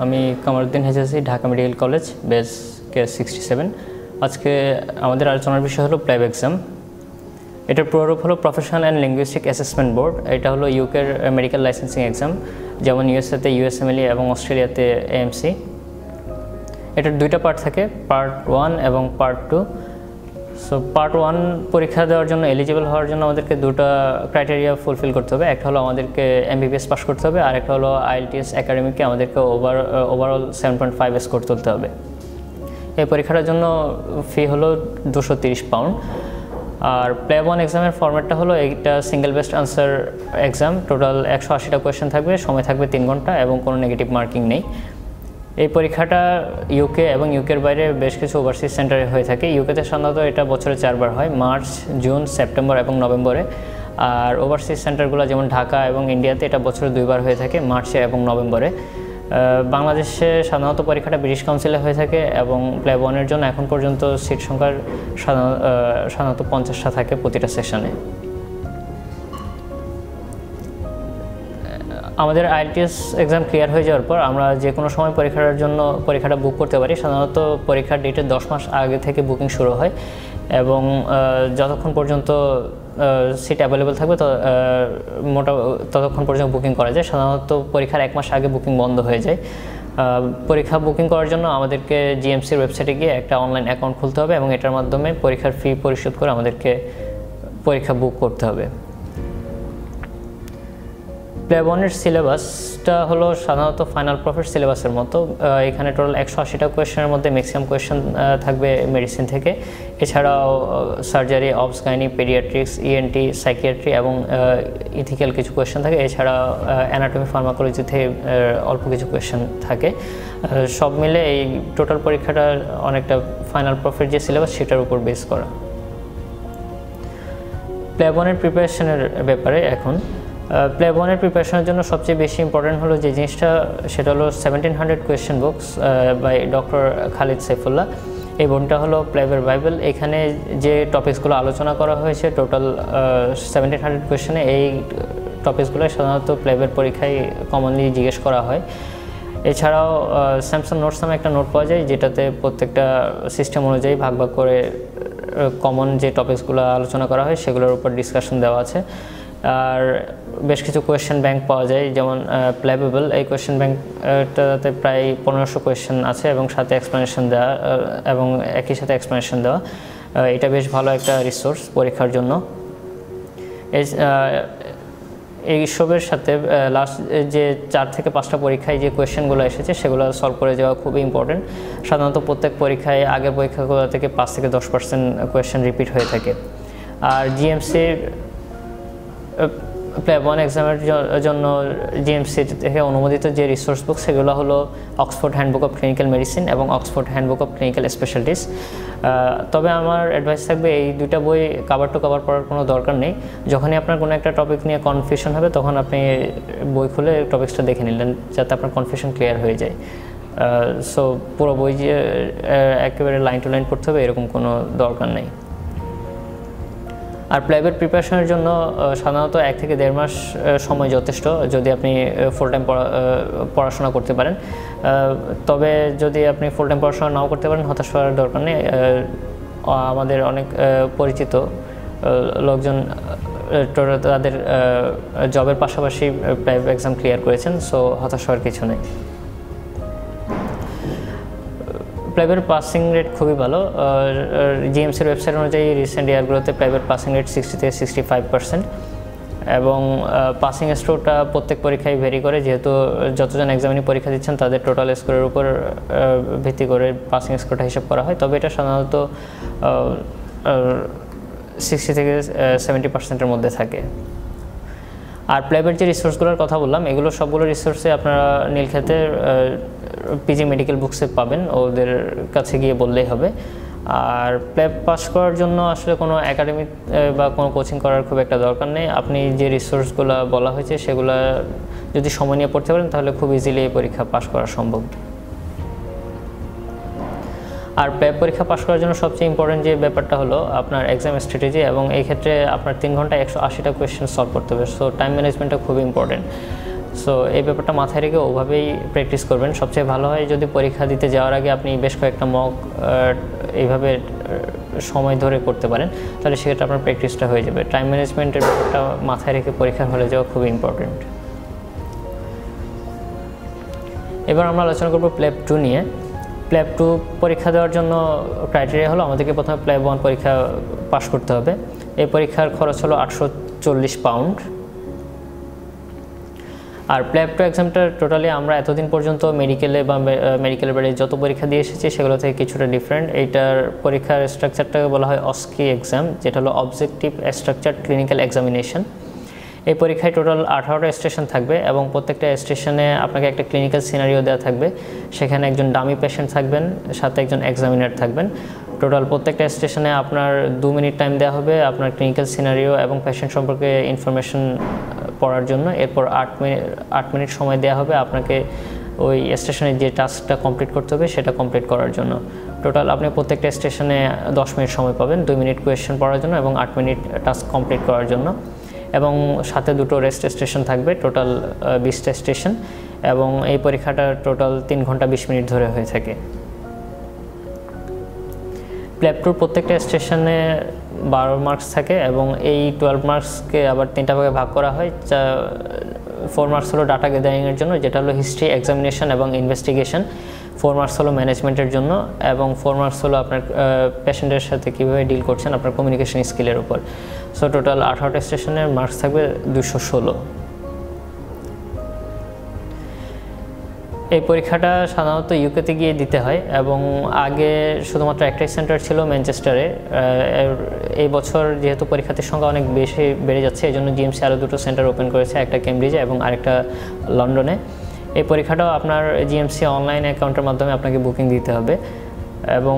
আমি Kamaruddin Hejazi, Dhaka medical college, বেস কেস 67। আজকে আমাদের আলোচনার বিষয় হলো প্ল্যাব এক্সাম। এটার পুরোরূপ হলো professional and linguistic assessment board. এটা হলো ইউকের মেডিকেল লাইসেন্সিং এক্সাম, যেমন ইউএসএতে ইউএসএমএলই এবং অস্ট্রেলিয়াতে এএমসি। এটার দুইটা পার্ট থাকে, পার্ট 1 এবং পার্ট 2। সো পার্ট 1 পরীক্ষা দেওয়ার জন্য, এলিজিবল হওয়ার জন্য আমাদেরকে দুটো ক্রাইটেরিয়া ফুলফিল করতে হবে। একটা হলো আমাদেরকে এমবিবিএস পাস করতে হবে, আর একটা হলো আইএলটিএস একাডেমিকে আমাদেরকে ওভারঅল 7.5 স্কোর তুলতে হবে। এই পরীক্ষাটার জন্য ফি হলো 230 পাউন্ড। আর প্ল্যাব 1 এক্সামের ফরম্যাটটা হলো, এইটা single best answer exam. Total 180টা কোয়েশ্চেন থাকবে, সময় থাকবে 3 ঘন্টা এবং কোনো নেগেটিভ মার্কিং নেই। এই পরীক্ষাটা ইউকে এবং ইউকের বাইরে বেশ কিছু ওভারসিজ সেন্টারে হয়ে থাকে। ইউকেতে সাধারণত এটা বছরে 4 বার হয়, মার্চ, জুন, সেপ্টেম্বর এবং নভেম্বরে। আর ওভারসিজ সেন্টারগুলো যেমন ঢাকা এবং ইন্ডিয়াতে এটা বছরে 2 বার হয়ে থাকে, মার্চে এবং নভেম্বরে। বাংলাদেশে সাধারণত পরীক্ষাটা ব্রিটিশ কাউন্সিলে হয়ে থাকে এবং প্ল্যাব 1-এর জন্য এখন পর্যন্ত সিট সংখ্যার সাধারণত 50টা থাকে প্রতিটা সেশনে। আমাদের আইএলটিএস এক্সাম ক্লিয়ার হয়ে যাওয়ার পর আমরা যে কোনো সময় পরীক্ষাটা বুক করতে পারি। সাধারণত পরীক্ষার ডেটের 10 মাস আগে থেকে বুকিং শুরু হয় এবং যতক্ষণ পর্যন্ত সিট অ্যাভেলেবেল থাকবে ততক্ষণ পর্যন্ত বুকিং করা যায়। সাধারণত পরীক্ষার 1 মাস আগে বুকিং বন্ধ হয়ে যায়। পরীক্ষা বুকিং করার জন্য আমাদেরকে জিএমসির ওয়েবসাইটে গিয়ে একটা অনলাইন অ্যাকাউন্ট খুলতে হবে এবং এটার মাধ্যমে পরীক্ষার ফি পরিশোধ করে আমাদেরকে পরীক্ষা বুক করতে হবে। প্ল্যাব 1-এর সিলেবাসটা হলো সাধারণত ফাইনাল প্রফেট সিলেবাসের মতো। এখানে টোটাল 180টা কোয়েশ্চেনের মধ্যে ম্যাক্সিমাম কোয়েশ্চেন থাকবে মেডিসিন থেকে। এছাড়াও সার্জারি, অবস, গাইনি, পেডিয়াট্রিক্স, ইএনটি, সাইকিয়াট্রি এবং ইথিক্যাল কিছু কোয়েশ্চেন থাকে। এছাড়া অ্যানাটমি, ফার্মাকোলজি থেকে অল্প কিছু কোয়েশ্চেন থাকে। সব মিলে এই টোটাল পরীক্ষাটা অনেকটা ফাইনাল প্রফেট যে সিলেবাস সেটার উপর বেস করা। প্ল্যাব 1-এর প্রিপারেশনের ব্যাপারে এখন প্ল্যাব 1-এর প্রিপারেশনের জন্য সবচেয়ে বেশি ইম্পর্টেন্ট হলো যে জিনিসটা, সেটা হলো 1700 question books by doctor Khalid Saifullah. এই বইটা হলো প্ল্যাবের বাইবেল। এখানে যে টপিকসগুলো আলোচনা করা হয়েছে টোটাল 1700 কোয়েশ্চেনে, এই টপিকসগুলো সাধারণত প্ল্যাবের পরীক্ষায় কমনলি জিজ্ঞেস করা হয়। এছাড়াও স্যামসাং নোটস নামে একটা নোট পাওয়া যায়, যেটাতে প্রত্যেকটা সিস্টেম অনুযায়ী ভাগ ভাগ করে কমন যে টপিকসগুলো আলোচনা করা হয় সেগুলোর উপর ডিসকাশন দেওয়া আছে। আর বেশ কিছু কোয়েশ্চেন ব্যাংক পাওয়া যায়, যেমন প্ল্যাবেবল। এই কোয়েশ্চেন ব্যাংকটাতে প্রায় 1500 কোয়েশ্চেন আছে এবং সাথে এক্সপ্লেনেশন দেওয়া এবং একই সাথে এক্সপ্লেনেশন দেওয়া। এটা বেশ ভালো একটা রিসোর্স পরীক্ষার জন্য। এইসবের সাথে লাস্ট যে 4 থেকে 5টা পরীক্ষায় যে কোয়েশ্চেনগুলো এসেছে সেগুলো সলভ করে যাওয়া খুবই ইম্পর্টেন্ট। সাধারণত প্রত্যেক পরীক্ষায় আগের পরীক্ষাগুলো থেকে 5 থেকে 10% কোয়েশ্চেন রিপিট হয়ে থাকে। আর জিএমসির প্ল্যাব 1 এক্সামের জন্য জিএমসি থেকে অনুমোদিত যে রিসোর্স বুক সেগুলো হলো Oxford handbook of clinical medicine এবং Oxford handbook of clinical specialties. তবে আমার অ্যাডভাইস থাকবে এই দুইটা বই কভার টু কভার পড়ার কোনো দরকার নেই। যখনই আপনার কোনো একটা টপিক নিয়ে কনফিউশন হবে তখন আপনি বই খুলে টপিকসটা দেখে নিলেন, যাতে আপনার কনফিউশন ক্লিয়ার হয়ে যায়। সো পুরো বই যে একেবারে লাইন টু লাইন পড়তে হবে এরকম কোনো দরকার নেই। আর প্ল্যাবের প্রিপারেশনের জন্য সাধারণত 1 থেকে 1.5 মাস সময় যথেষ্ট, যদি আপনি ফুল টাইম পড়াশোনা করতে পারেন। তবে যদি আপনি ফুল টাইম পড়াশোনা নাও করতে পারেন, হতাশ হওয়ার দরকার নেই। আমাদের অনেক পরিচিত লোকজন তাদের জবের পাশাপাশি প্ল্যাব এক্সাম ক্লিয়ার করেছেন, সো হতাশ হওয়ার কিছু নেই। প্ল্যাবের পাসিং রেট খুবই ভালো। জিএমসির ওয়েবসাইট অনুযায়ী রিসেন্ট ইয়ারগুলোতে প্ল্যাবের পাসিং রেট 60 থেকে 65% এবং পাসিং স্কোরটা প্রত্যেক পরীক্ষায় ভেরি করে, যেহেতু যতজন এক্সামিনি পরীক্ষা দিচ্ছেন তাদের টোটাল স্কোরের উপর ভিত্তি করে পাসিং স্কোরটা হিসাব করা হয়। তবে এটা সাধারণত 60 থেকে 70%-এর মধ্যে থাকে। আর প্ল্যাবের যে রিসোর্সগুলোর কথা বললাম, এগুলো সবগুলো রিসোর্সে আপনারা নীলক্ষেতের পিজি মেডিকেল বুকসে পাবেন, ওদের কাছে গিয়ে বললেই হবে। আর প্ল্যাব পাস করার জন্য আসলে কোনো একাডেমি বা কোনো কোচিং করার খুব একটা দরকার নেই। আপনি যে রিসোর্সগুলো বলা হয়েছে সেগুলো যদি সময় নিয়ে পড়তে পারেন তাহলে খুব ইজিলি এই পরীক্ষা পাস করা সম্ভব। আর প্ল্যাব পরীক্ষা পাশ করার জন্য সবচেয়ে ইম্পর্টেন্ট যে ব্যাপারটা হলো আপনার এক্সাম স্ট্র্যাটেজি, এবং এই ক্ষেত্রে আপনার 3 ঘন্টায় 180টা কোয়েশ্চেন সলভ করতে হবে। সো টাইম ম্যানেজমেন্টটা খুবই ইম্পর্টেন্ট। সো এই ব্যাপারটা মাথায় রেখে ওভাবেই প্র্যাকটিস করবেন। সবচেয়ে ভালো হয় যদি পরীক্ষা দিতে যাওয়ার আগে আপনি বেশ কয়েকটা মক এইভাবে সময় ধরে করতে পারেন, তাহলে সেক্ষেত্রে আপনার প্র্যাকটিসটা হয়ে যাবে। টাইম ম্যানেজমেন্টের ব্যাপারটা মাথায় রেখে পরীক্ষার হলে যাওয়া খুবই ইম্পর্টেন্ট। এবার আমরা আলোচনা করব প্ল্যাব 2 নিয়ে। প্ল্যাব 2 পরীক্ষা দেওয়ার জন্য ক্রাইটেরিয়া হলো আমাদেরকে প্রথমে প্ল্যাব 1 পরীক্ষা পাস করতে হবে। এই পরীক্ষার খরচ হলো 840 পাউন্ড। আর প্ল্যাব 2 এক্সামটা টোটালি আমরা এতদিন পর্যন্ত মেডিকেলে বা মেডিকেলের বাইরে যত পরীক্ষা দিয়ে এসেছি সেগুলো থেকে কিছুটা ডিফারেন্ট। এইটার পরীক্ষার স্ট্রাকচারটাকে বলা হয় অস্কি এক্সাম, যেটা হলো অবজেক্টিভ স্ট্রাকচার ক্লিনিক্যাল এক্সামিনেশন। এই পরীক্ষায় টোটাল 18টা স্টেশন থাকবে এবং প্রত্যেকটা স্টেশনে আপনাকে একটা ক্লিনিক্যাল সিনারিও দেওয়া থাকবে। সেখানে একজন ডামি পেশেন্ট থাকবেন, সাথে একজন এক্সামিনার থাকবেন। টোটাল প্রত্যেকটা স্টেশনে আপনার 2 মিনিট টাইম দেওয়া হবে আপনার ক্লিনিক্যাল সিনারিও এবং পেশেন্ট সম্পর্কে ইনফরমেশন পড়ার জন্য। এরপর 8 মিনিট সময় দেওয়া হবে আপনাকে ওই স্টেশনে যে টাস্কটা কমপ্লিট করতে হবে সেটা কমপ্লিট করার জন্য। টোটাল আপনি প্রত্যেকটা স্টেশনে 10 মিনিট সময় পাবেন, 2 মিনিট কোয়েশ্চেন পড়ার জন্য এবং 8 মিনিট টাস্ক কমপ্লিট করার জন্য। এবং সাথে 2টো রেস্ট স্টেশন থাকবে, টোটাল 20টা স্টেশন। এবং এই পরীক্ষাটা টোটাল 3 ঘন্টা 20 মিনিট ধরে হয়ে থাকে। প্ল্যাব 2 প্রত্যেকটা স্টেশনে 12 মার্কস থাকে এবং এই 12 মার্কসকে আবার 3টা ভাগে ভাগ করা হয়। 4 মার্কস হলো ডাটা গ্যাদারিংয়ের জন্য, যেটা হলো হিস্ট্রি, এক্সামিনেশন এবং ইনভেস্টিগেশন। 4 মার্কস হলো ম্যানেজমেন্টের জন্য এবং 4 মার্কস হলো আপনার পেশেন্টের সাথে কীভাবে ডিল করছেন আপনার কমিউনিকেশন স্কিলের উপর। সো টোটাল 18টা স্টেশনের মার্কস থাকবে 216। এই পরীক্ষাটা সাধারণত ইউকেতে গিয়ে দিতে হয় এবং আগে শুধুমাত্র একটাই সেন্টার ছিল ম্যানচেস্টারে। এই বছর যেহেতু পরীক্ষার্থীর সংখ্যা অনেক বেশি বেড়ে যাচ্ছে, এই জন্য জিএমসি আরও 2টো সেন্টার ওপেন করেছে, একটা কেমব্রিজে এবং আরেকটা লন্ডনে। এই পরীক্ষাটাও আপনার জিএমসি অনলাইন অ্যাকাউন্টের মাধ্যমে আপনাকে বুকিং দিতে হবে এবং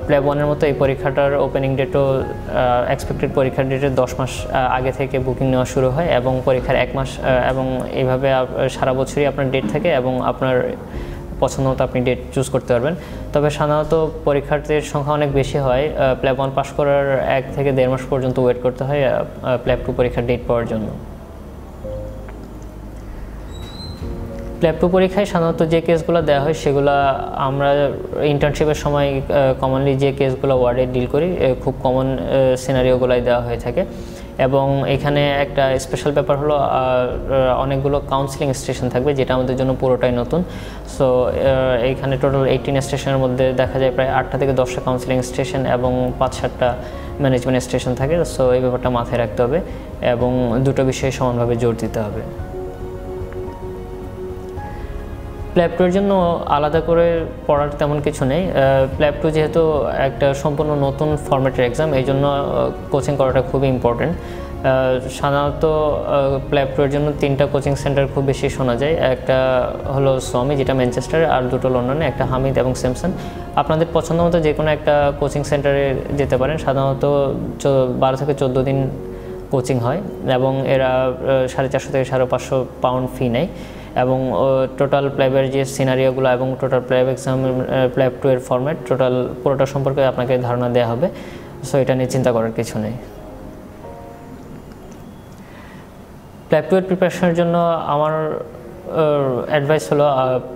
প্ল্যাব 1-এর মতো এই পরীক্ষাটার ওপেনিং ডেটও এক্সপেক্টেড পরীক্ষার ডেটের 10 মাস আগে থেকে বুকিং নেওয়া শুরু হয় এবং পরীক্ষার 1 মাস এবং এইভাবে সারা বছরই আপনার ডেট থাকে এবং আপনার পছন্দ মতো আপনি ডেট চুজ করতে পারবেন। তবে সাধারণত পরীক্ষার্থীর সংখ্যা অনেক বেশি হয়, প্ল্যাব 1 পাস করার 1 থেকে 1.5 মাস পর্যন্ত ওয়েট করতে হয় প্ল্যাব 2 পরীক্ষার ডেট পাওয়ার জন্য। প্ল্যাব 2 পরীক্ষায় সাধারণত যে কেসগুলো দেওয়া হয় সেগুলো আমরা ইন্টার্নশিপের সময় কমনলি যে কেসগুলো ওয়ার্ডে ডিল করি খুব কমন সিনারিওগুলাই দেওয়া হয়ে থাকে। এবং এখানে একটা স্পেশাল ব্যাপার হলো অনেকগুলো কাউন্সিলিং স্টেশন থাকবে, যেটা আমাদের জন্য পুরোটাই নতুন। সো এইখানে টোটাল 18 স্টেশনের মধ্যে দেখা যায় প্রায় 8টা থেকে 10টা কাউন্সিলিং স্টেশন এবং 5-7টা ম্যানেজমেন্ট স্টেশন থাকে। সো এই ব্যাপারটা মাথায় রাখতে হবে এবং দুটো বিষয়ে সমানভাবে জোর দিতে হবে। প্ল্যাব 2-এর জন্য আলাদা করে পড়ার তেমন কিছু নেই। প্ল্যাব 2 যেহেতু একটা সম্পূর্ণ নতুন ফরম্যাটের এক্সাম, এই জন্য কোচিং করাটা খুবই ইম্পর্টেন্ট। সাধারণত প্ল্যাব 2-এর জন্য 3টা কোচিং সেন্টার খুব বেশি শোনা যায়। একটা হলো সোয়ামি, যেটা ম্যানচেস্টারে, আর 2টো লন্ডনে, একটা হামিদ এবং স্যামসন। আপনাদের পছন্দ মতো যে কোনো একটা কোচিং সেন্টারে যেতে পারেন। সাধারণত 12 থেকে 14 দিন কোচিং হয় এবং এরা 450 থেকে 550 পাউন্ড ফি নেয় এবং টোটাল প্ল্যাবের যে সিনারিওগুলো এবং টোটাল প্ল্যাব এক্সাম, প্ল্যাব 2-এর ফরম্যাট, টোটাল পুরোটা সম্পর্কে আপনাকে ধারণা দেওয়া হবে। সো এটা নিয়ে চিন্তা করার কিছু নেই। প্ল্যাব 2-এর প্রিপারেশনের জন্য আমার অ্যাডভাইস হলো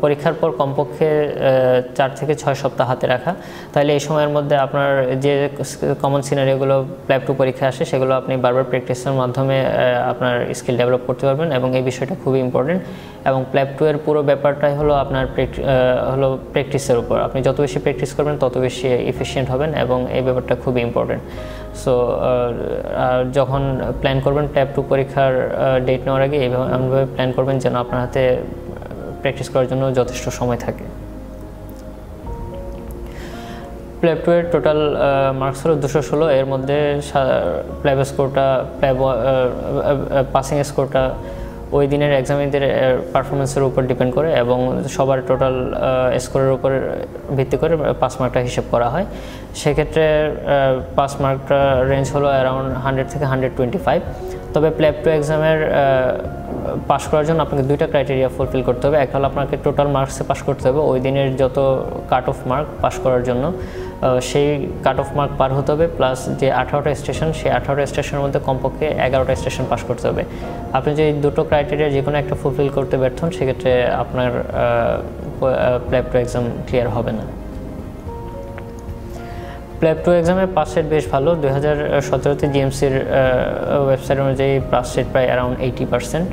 পরীক্ষার পর কমপক্ষে 4 থেকে 6 সপ্তাহ হাতে রাখা। তাহলে এই সময়ের মধ্যে আপনার যে কমন সিনারিওগুলো প্ল্যাব 2 পরীক্ষায় আসে সেগুলো আপনি বারবার প্র্যাকটিসের মাধ্যমে আপনার স্কিল ডেভেলপ করতে পারবেন এবং এই বিষয়টা খুবই ইম্পর্টেন্ট। এবং প্ল্যাব 2-এর পুরো ব্যাপারটাই হলো আপনার প্র্যাকটিসের উপর। আপনি যত বেশি প্র্যাকটিস করবেন তত বেশি এফিশিয়েন্ট হবেন এবং এই ব্যাপারটা খুবই ইম্পর্টেন্ট। সো যখন প্ল্যান করবেন প্ল্যাব 2 পরীক্ষার ডেট নেওয়ার আগে এমনভাবে প্ল্যান করবেন যেন আপনার হাতে প্র্যাকটিস করার জন্য যথেষ্ট সময় থাকে। প্ল্যাব 2-এর টোটাল মার্কস হলো 216। এর মধ্যে প্ল্যাব স্কোরটা, পাসিং স্কোরটা ওই দিনের এক্সামিনের পারফরমেন্সের উপর ডিপেন্ড করে এবং সবার টোটাল স্কোরের উপর ভিত্তি করে 5 মার্কটা হিসেব করা হয়। সেক্ষেত্রে 5 মার্কটা রেঞ্জ হলো অ্যারাউন্ড 100 থেকে 125। তবে প্ল্যাব 2 এক্সামের পাস করার জন্য আপনাকে দুইটা ক্রাইটেরিয়া ফুলফিল করতে হবে। একটা হলো আপনাকে টোটাল মার্কসে পাস করতে হবে, ওই দিনের যত কাট অফ মার্ক পাস করার জন্য সেই কাট অফ মার্ক পার হতে হবে, প্লাস যে 18টা স্টেশন, সেই 18টা স্টেশনের মধ্যে কমপক্ষে 11টা স্টেশন পাস করতে হবে। আপনি যদি দুটো ক্রাইটেরিয়া যে কোনো একটা ফুলফিল করতে ব্যর্থ হন, সেক্ষেত্রে আপনার প্ল্যাব 2 এক্সাম ক্লিয়ার হবে না। প্ল্যাব 2 এক্সামের পাস রেট বেশ ভালো। 2017-তে জিএমসির ওয়েবসাইট অনুযায়ী পাস রেট প্রায় অ্যারাউন্ড 80%।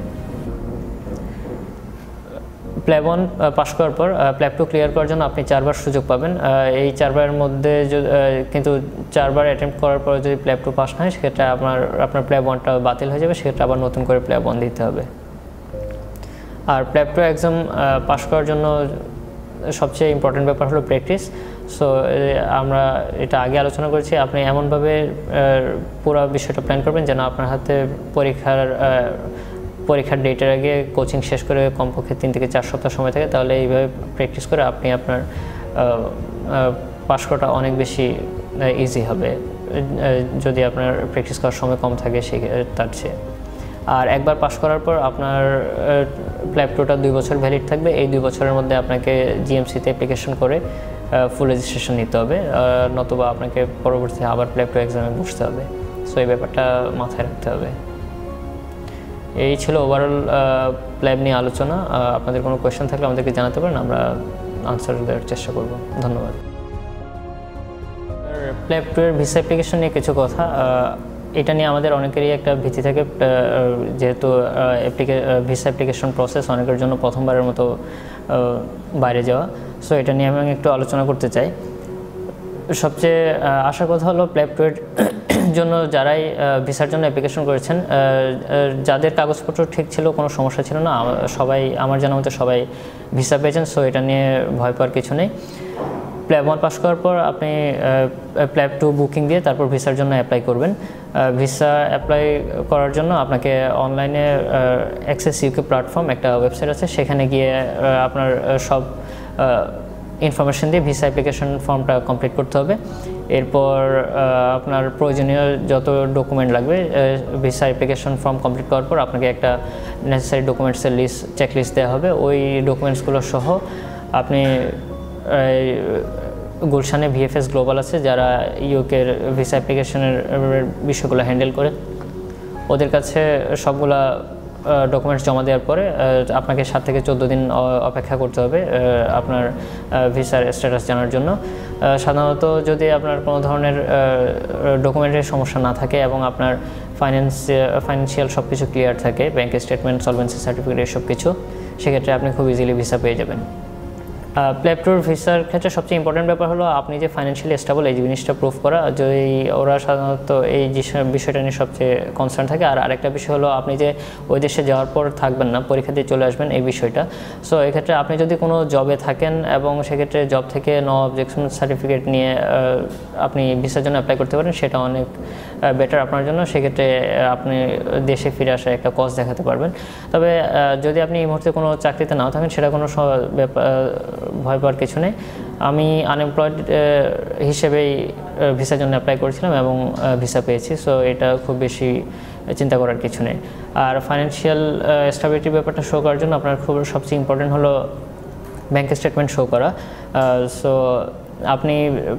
প্ল্যাব 1 পাস করার পর প্ল্যাব 2 ক্লিয়ার করার জন্য আপনি 4বার সুযোগ পাবেন। এই 4বারের মধ্যে কিন্তু 4বার অ্যাটেম্প্ট করার পর যদি প্ল্যাব 2 পাস না হয়, সেক্ষেত্রে আপনার প্ল্যাব 1টা বাতিল হয়ে যাবে, সেক্ষেত্রে আবার নতুন করে প্ল্যাব 1 দিতে হবে। আর প্ল্যাব 2 এক্সাম পাস করার জন্য সবচেয়ে ইম্পর্টেন্ট ব্যাপার হলো প্র্যাকটিস। সো আমরা এটা আগে আলোচনা করেছি, আপনি এমনভাবে পুরো বিষয়টা প্ল্যান করবেন যেন আপনার হাতে পরীক্ষার ডেটের আগে কোচিং শেষ করে কমপক্ষে 3 থেকে 4 সপ্তাহ সময় থাকে। তাহলে এইভাবে প্র্যাকটিস করে আপনি আপনার পাস করাটা অনেক বেশি ইজি হবে, যদি আপনার প্র্যাকটিস করার সময় কম থাকে তার চেয়ে। আর একবার পাস করার পর আপনার প্ল্যাব 2টা 2 বছর ভ্যালিড থাকবে। এই 2 বছরের মধ্যে আপনাকে জিএমসিতে অ্যাপ্লিকেশন করে ফুল রেজিস্ট্রেশন নিতে হবে, নতুবা আপনাকে পরবর্তীতে আবার প্ল্যাব 2 এক্সামে বসতে হবে। সো এই ব্যাপারটা মাথায় রাখতে হবে। এই ছিল ওভারঅল প্ল্যাব নিয়ে আলোচনা। আপনাদের কোনো কোয়েশ্চেন থাকলে আমাদেরকে জানাতে পারেন, আমরা আনসার দেওয়ার চেষ্টা করব। ধন্যবাদ। প্ল্যাব 2 এর ভিসা অ্যাপ্লিকেশন নিয়ে কিছু কথা। এটা নিয়ে আমাদের অনেকেরই একটা ভীতি থাকে, যেহেতু ভিসা অ্যাপ্লিকেশন প্রসেস অনেকের জন্য প্রথমবারের মতো বাইরে যাওয়া। সো এটা নিয়ে আমি একটু আলোচনা করতে চাই। সবচেয়ে আশার কথা হলো প্ল্যাব 2 এর জন্য যারাই ভিসার জন্য অ্যাপ্লিকেশন করেছেন, যাদের কাগজপত্র ঠিক ছিল, কোনো সমস্যা ছিল না, সবাই আমার জানার মতো সবাই ভিসা পেয়েছেন। সো এটা নিয়ে ভয় পাওয়ার কিছু নেই। প্ল্যাব 1 পাস করার পর আপনি প্ল্যাব 2 বুকিং দিয়ে তারপর ভিসার জন্য অ্যাপ্লাই করবেন। ভিসা অ্যাপ্লাই করার জন্য আপনাকে অনলাইনে অ্যাক্সেস ইউকে প্ল্যাটফর্ম একটা ওয়েবসাইট আছে, সেখানে গিয়ে আপনার সব ইনফরমেশন দিয়ে ভিসা অ্যাপ্লিকেশন ফর্মটা কমপ্লিট করতে হবে। এরপর আপনার প্রয়োজনীয় যত ডকুমেন্ট লাগবে, ভিসা অ্যাপ্লিকেশন ফর্ম কমপ্লিট করার পর আপনাকে একটা নেসেসারি ডকুমেন্টসের চেকলিস্ট দেওয়া হবে। ওই ডকুমেন্টসগুলো সহ আপনি গুলশানে ভিএফএস গ্লোবাল আছে, যারা ইউকের ভিসা অ্যাপ্লিকেশনের বিষয়গুলো হ্যান্ডেল করে, ওদের কাছে সবগুলা ডকুমেন্টস জমা দেওয়ার পরে আপনাকে 7 থেকে 14 দিন অপেক্ষা করতে হবে আপনার ভিসার স্ট্যাটাস জানার জন্য। সাধারণত যদি আপনার কোনো ধরনের ডকুমেন্টের সমস্যা না থাকে এবং আপনার ফাইন্যান্সিয়াল সব কিছু ক্লিয়ার থাকে, ব্যাঙ্ক স্টেটমেন্ট, সলভেন্সি সার্টিফিকেট, এসব কিছু, সেক্ষেত্রে আপনি খুব ইজিলি ভিসা পেয়ে যাবেন। প্ল্যাব 2 ভিসার ক্ষেত্রে সবচেয়ে ইম্পর্টেন্ট ব্যাপার হলো আপনি যে ফাইন্যান্সিয়ালি স্টেবল, এই জিনিসটা প্রুফ করা। যদি ওরা সাধারণত এই বিষয়টা নিয়ে সবচেয়ে কনসার্ন থাকে। আর আরেকটা বিষয় হলো আপনি যে ওই দেশে যাওয়ার পর থাকবেন না, পরীক্ষা দিয়ে চলে আসবেন, এই বিষয়টা। সো এক্ষেত্রে আপনি যদি কোনো জবে থাকেন এবং সেক্ষেত্রে জব থেকে নো অবজেকশন সার্টিফিকেট নিয়ে আপনি ভিসার জন্য অ্যাপ্লাই করতে পারেন, সেটা অনেক বেটার আপনার জন্য। সেক্ষেত্রে আপনি দেশে ফিরে আসার একটা কজ দেখাতে পারবেন। তবে যদি আপনি এই মুহূর্তে কোনো চাকরিতে নাও থাকেন, সেটা কোনো ভয় পাওয়ার কিছু নেই। আমি আনএমপ্লয়েড হিসেবেই ভিসার জন্য অ্যাপ্লাই করেছিলাম এবং ভিসা পেয়েছি। সো এটা খুব বেশি চিন্তা করার কিছু নেই। আর ফাইন্যান্সিয়াল স্টেবিলিটির ব্যাপারটা শো করার জন্য আপনার সবচেয়ে ইম্পর্টেন্ট হলো ব্যাঙ্ক স্টেটমেন্ট শো করা। সো আপনি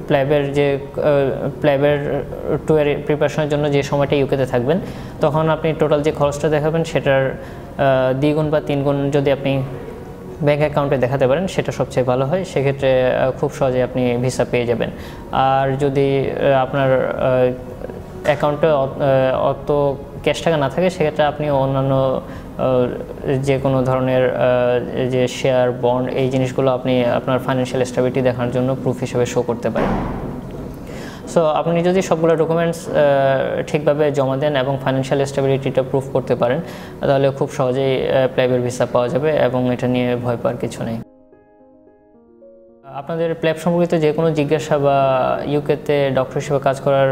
প্ল্যাবের 2 এর প্রিপারেশনের জন্য যে সময়টা ইউকেতে থাকবেন, তখন আপনি টোটাল যে খরচটা দেখাবেন সেটার 2 গুণ বা 3 গুণ যদি আপনি ব্যাঙ্ক অ্যাকাউন্টে দেখাতে পারেন, সেটা সবচেয়ে ভালো হয়। সেক্ষেত্রে খুব সহজে আপনি ভিসা পেয়ে যাবেন। আর যদি আপনার অ্যাকাউন্টে অত ক্যাশ টাকা না থাকে, সেক্ষেত্রে আপনি অন্যান্য যে কোনো ধরনের যে শেয়ার, বন্ড, এই জিনিসগুলো আপনি আপনার ফাইন্যান্সিয়াল স্টেবিলিটি দেখানোর জন্য প্রুফ হিসেবে শো করতে পারেন। সো আপনি যদি সবগুলো ডকুমেন্টস ঠিকভাবে জমা দেন এবং ফাইন্যান্সিয়াল স্টেবিলিটিটা প্রুফ করতে পারেন, তাহলে খুব সহজেই প্ল্যাবের ভিসা পাওয়া যাবে এবং এটা নিয়ে ভয় পাওয়ার কিছু নেই। আপনাদের প্ল্যাব সম্পর্কিত যে কোনো জিজ্ঞাসা বা ইউকেতে ডক্টর হিসেবে কাজ করার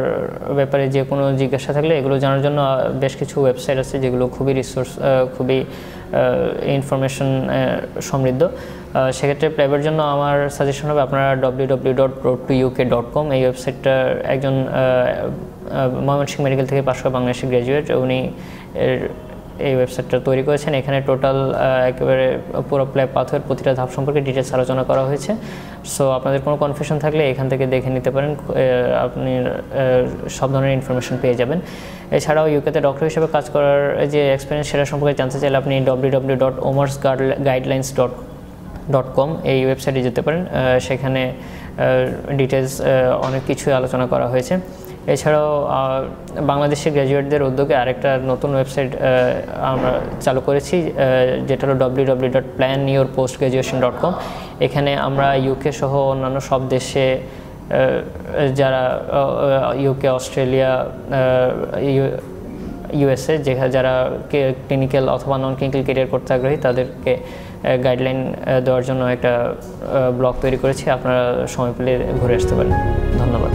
ব্যাপারে যে কোনো জিজ্ঞাসা থাকলে, এগুলো জানার জন্য বেশ কিছু ওয়েবসাইট আছে যেগুলো খুবই খুবই ইনফরমেশন সমৃদ্ধ। সেক্ষেত্রে প্ল্যাবের জন্য আমার সাজেশন হবে আপনারা www.roadtouk.com এই ওয়েবসাইটটার একজন ময়মনসিংহ মেডিকেল থেকে পাশ করা বাংলাদেশের গ্র্যাজুয়েট, উনি এই ওয়েবসাইটটা তৈরি করেছেন। এখানে টোটাল একেবারে পুরো পাথরের প্রতিটা ধাপ সম্পর্কে ডিটেলস আলোচনা করা হয়েছে। সো আপনাদের কোনো কনফিউশন থাকলে এখান থেকে দেখে নিতে পারেন, আপনি সব ধরনের ইনফরমেশন পেয়ে যাবেন। এছাড়াও ইউকেতে ডক্টর হিসেবে কাজ করার যে এক্সপিরিয়েন্স সেটা সম্পর্কে জানতে চাইলে আপনি www.omersguidelines.com এই ওয়েবসাইটে যেতে পারেন। সেখানে ডিটেলস অনেক কিছুই আলোচনা করা হয়েছে। এছাড়াও বাংলাদেশের গ্র্যাজুয়েটদের উদ্যোগে আরেকটা নতুন ওয়েবসাইট আমরা চালু করেছি, যেটা হলো www.planyourpostgraduation.com। এখানে আমরা ইউকে সহ অন্যান্য সব দেশে যারা ইউকে, অস্ট্রেলিয়া, ইউএসএ যারা ক্লিনিক্যাল অথবা নন ক্লিনিক্যাল ক্যারিয়ার করতে আগ্রহী তাদেরকে গাইডলাইন দেওয়ার জন্য একটা ব্লগ তৈরি করেছি। আপনারা সময় পেলে ঘুরে আসতে পারেন। ধন্যবাদ।